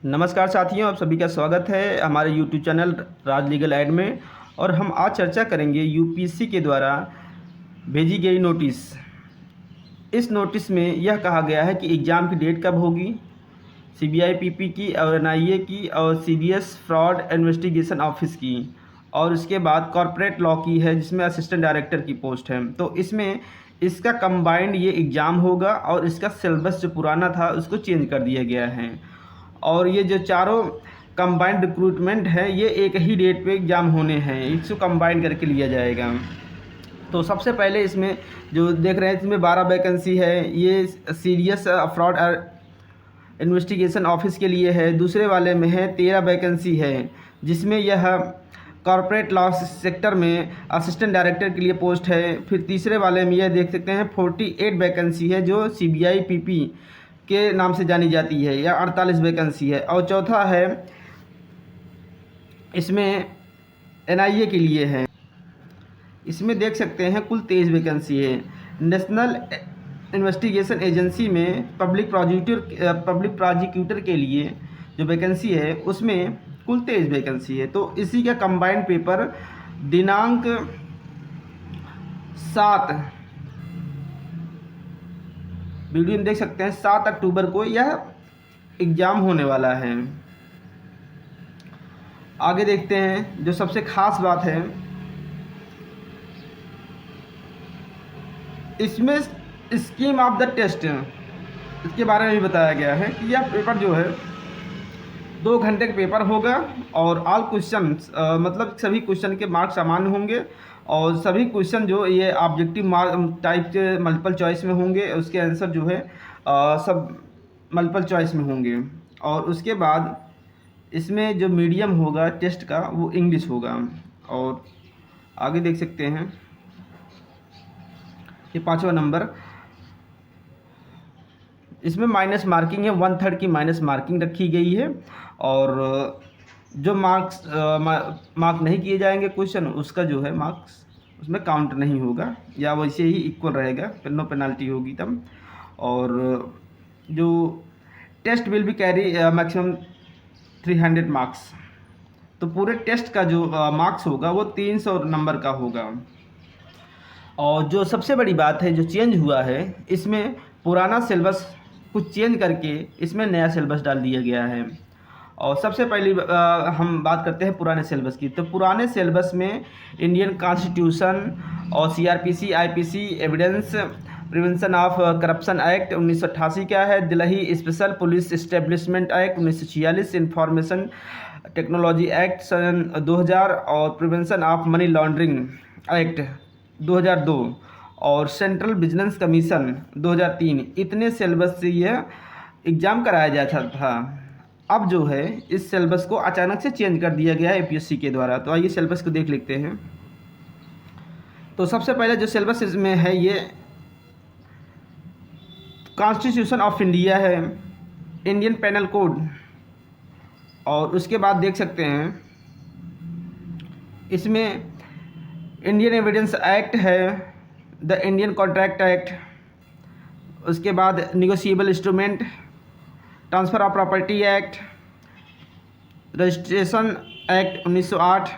नमस्कार साथियों, आप सभी का स्वागत है हमारे यूट्यूब चैनल राज लीगल एड में। और हम आज चर्चा करेंगे यूपीएससी के द्वारा भेजी गई नोटिस। इस नोटिस में यह कहा गया है कि एग्ज़ाम की डेट कब होगी, सीबीआई पीपी की और एनआईए की और सीबीएस फ्रॉड इन्वेस्टिगेशन ऑफिस की, और उसके बाद कॉर्पोरेट लॉ की है जिसमें असिस्टेंट डायरेक्टर की पोस्ट है। तो इसमें इसका कंबाइंड ये एग्ज़ाम होगा और इसका सिलेबस जो पुराना था उसको चेंज कर दिया गया है। और ये जो चारों कंबाइंड रिक्रूटमेंट है ये एक ही डेट पे एग्ज़ाम होने हैं, इसको कंबाइन करके लिया जाएगा। तो सबसे पहले इसमें जो देख रहे हैं इसमें 12 वैकेंसी है, ये सीरियस फ्रॉड इन्वेस्टिगेशन ऑफिस के लिए है। दूसरे वाले में है 13 वैकेंसी है जिसमें यह कॉर्पोरेट लॉ सेक्टर में असिस्टेंट डायरेक्टर के लिए पोस्ट है। फिर तीसरे वाले में यह देख सकते हैं 48 वैकेंसी है जो सीबीआई पीपी के नाम से जानी जाती है, या 48 वैकेंसी है। और चौथा है इसमें एनआईए के लिए है, इसमें देख सकते हैं कुल 23 वैकेंसी है। नेशनल इन्वेस्टिगेशन एजेंसी में पब्लिक प्रोसिक्यूटर के लिए जो वैकेंसी है उसमें कुल 23 वैकेंसी है। तो इसी का कंबाइंड पेपर दिनांक 7 वीडियो में देख सकते हैं 7 अक्टूबर को यह एग्ज़ाम होने वाला है। आगे देखते हैं जो सबसे खास बात है, इसमें स्कीम ऑफ द टेस्ट इसके बारे में भी बताया गया है कि यह पेपर जो है 2 घंटे का पेपर होगा और ऑल क्वेश्चन मतलब सभी क्वेश्चन के मार्क्स समान होंगे और सभी क्वेश्चन जो ये ऑब्जेक्टिव मार्क टाइप के मल्टीपल चॉइस में होंगे, उसके आंसर जो है सब मल्टीपल चॉइस में होंगे। और उसके बाद इसमें जो मीडियम होगा टेस्ट का वो इंग्लिश होगा। और आगे देख सकते हैं ये 5वां नंबर, इसमें माइनस मार्किंग है, 1/3 की माइनस मार्किंग रखी गई है। और जो मार्क्स मार्क नहीं किए जाएंगे क्वेश्चन उसका जो है मार्क्स उसमें काउंट नहीं होगा, या वैसे ही इक्वल रहेगा, फिर नो पेनल्टी होगी तब। और जो टेस्ट विल भी कैरी मैक्सिमम 300 मार्क्स। तो पूरे टेस्ट का जो मार्क्स होगा वो 300 नंबर का होगा। और जो सबसे बड़ी बात है जो चेंज हुआ है, इसमें पुराना सिलेबस कुछ चेंज करके इसमें नया सिलेबस डाल दिया गया है। और सबसे पहली हम बात करते हैं पुराने सिलेबस की। तो पुराने सिलेबस में इंडियन कॉन्स्टिट्यूशन और CrPC, IPC, evidence prevention of corruption act 1988 का है, Delhi special police establishment act 1946, information technology act सन 2000 और prevention of money laundering act 2002 और सेंट्रल विजिलेंस कमीशन 2003। इतने सिलेबस से यह एग्ज़ाम कराया जाता था। अब जो है इस सिलेबस को अचानक से चेंज कर दिया गया है यूपीएससी के द्वारा। तो आइए सिलेबस को देख लेते हैं। तो सबसे पहले जो सिलेबस इसमें है ये कॉन्स्टिट्यूशन ऑफ इंडिया है, इंडियन पेनल कोड, और उसके बाद देख सकते हैं इसमें इंडियन एविडेंस एक्ट है, द इंडियन कॉन्ट्रैक्ट एक्ट, उसके बाद negotiable instrument, transfer of property act, registration act 1908,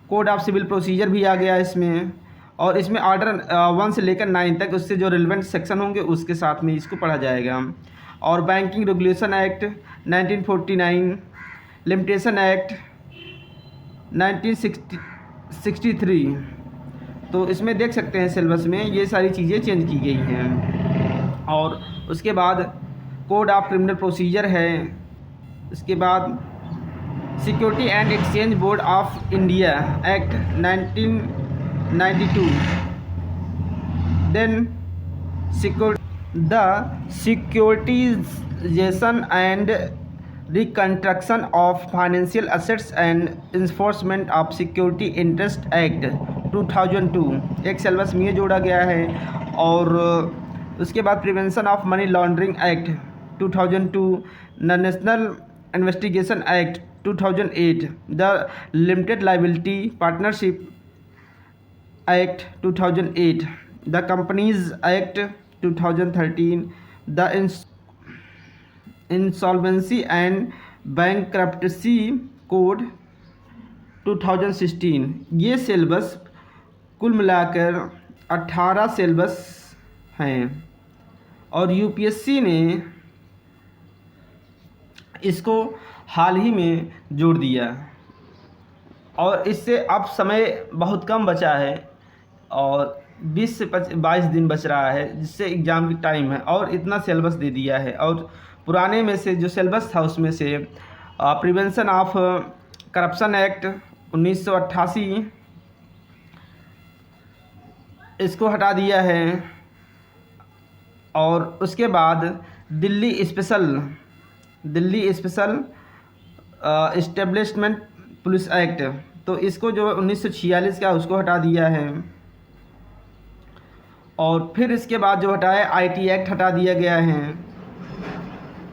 code of civil procedure भी आ गया इसमें। और इसमें ऑर्डर 1 से लेकर 9 तक उससे जो रिलेवेंट सेक्शन होंगे उसके साथ में इसको पढ़ा जाएगा। और banking regulation act 1949, limitation act 1963। तो इसमें देख सकते हैं सिलेबस में ये सारी चीज़ें चेंज की गई हैं। और उसके बाद कोड ऑफ क्रिमिनल प्रोसीजर है, उसके बाद security and exchange board of India act 1992, then the securitisation and reconstruction of financial assets and enforcement of security interest act 2002 एक सिलेबस में जोड़ा गया है। और उसके बाद prevention of money laundering act 2002, national investigation act 2008, the limited liability partnership act 2008, the companies act 2013, the insolvency and bankruptcy code 2016, ये syllabus कुल मिलाकर 18 सिलेबस हैं और यूपीएससी ने इसको हाल ही में जोड़ दिया और इससे अब समय बहुत कम बचा है और 20 से 22 दिन बच रहा है, जिससे एग्ज़ाम की टाइम है और इतना सिलेबस दे दिया है। और पुराने में से जो सिलेबस था उसमें से प्रिवेंशन ऑफ करप्शन एक्ट 1988 इसको हटा दिया है और उसके बाद Delhi special establishment police act, तो इसको जो 1946 का उसको हटा दिया है। और फिर इसके बाद जो हटा है आईटी एक्ट हटा दिया गया है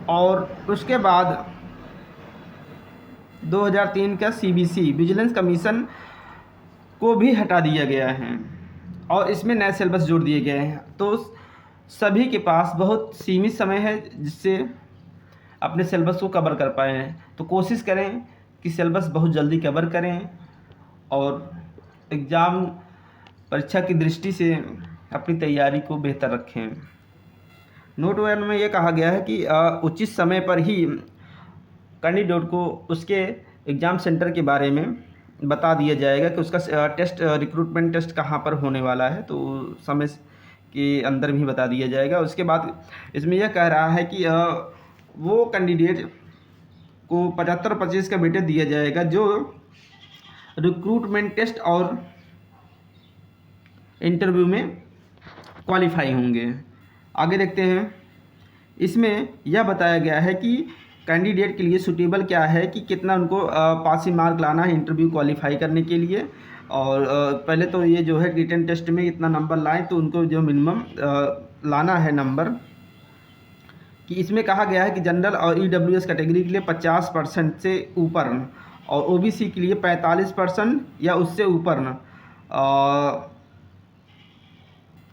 और उसके बाद 2003 का सीबीसी विजिलेंस कमीशन को भी हटा दिया गया है और इसमें नए सिलेबस जोड़ दिए गए हैं। तो सभी के पास बहुत सीमित समय है जिससे अपने सिलेबस को कवर कर पाएँ। तो कोशिश करें कि सिलेबस बहुत जल्दी कवर करें और एग्ज़ाम परीक्षा की दृष्टि से अपनी तैयारी को बेहतर रखें। नोट 1 में ये कहा गया है कि उचित समय पर ही कैंडिडेट को उसके एग्ज़ाम सेंटर के बारे में बता दिया जाएगा कि उसका टेस्ट रिक्रूटमेंट टेस्ट कहाँ पर होने वाला है, तो समय के अंदर भी बता दिया जाएगा। उसके बाद इसमें यह कह रहा है कि वो कैंडिडेट को 75-25 का वेटेज दिया जाएगा जो रिक्रूटमेंट टेस्ट और इंटरव्यू में क्वालिफाई होंगे। आगे देखते हैं। इसमें यह बताया गया है कि कैंडिडेट के लिए सूटेबल क्या है कि कितना उनको पासिंग मार्क लाना है इंटरव्यू क्वालिफाई करने के लिए। और पहले तो ये जो है रिटन टेस्ट में इतना नंबर लाएं, तो उनको जो मिनिमम लाना है नंबर, कि इसमें कहा गया है कि जनरल और ईडब्ल्यूएस कैटेगरी के लिए 50% से ऊपर और ओबीसी के लिए 45% या उससे ऊपर,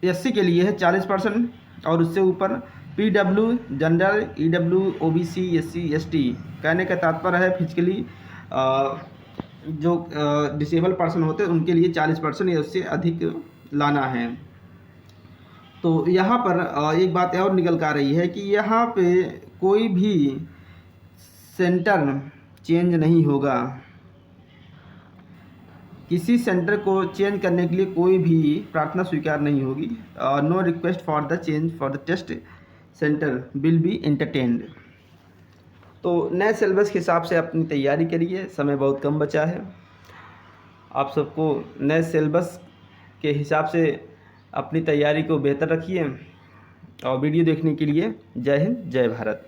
एससी के लिए है 40% और उससे ऊपर, PW general, EW, OBC, SC, ST, कहने का तात्पर्य है फिजिकली जो डिसेबल पर्सन होते हैं उनके लिए 40% या उससे अधिक लाना है। तो यहाँ पर एक बात और निकल कर आ रही है कि यहाँ पे कोई भी सेंटर चेंज नहीं होगा। किसी सेंटर को चेंज करने के लिए कोई भी प्रार्थना स्वीकार नहीं होगी। No request for the change for the test centre will be entertained. तो नए सिलेबस के हिसाब से अपनी तैयारी करिए, समय बहुत कम बचा है। आप सबको नए सिलेबस के हिसाब से अपनी तैयारी को बेहतर रखिए और वीडियो देखने के लिए जय हिंद, जय भारत।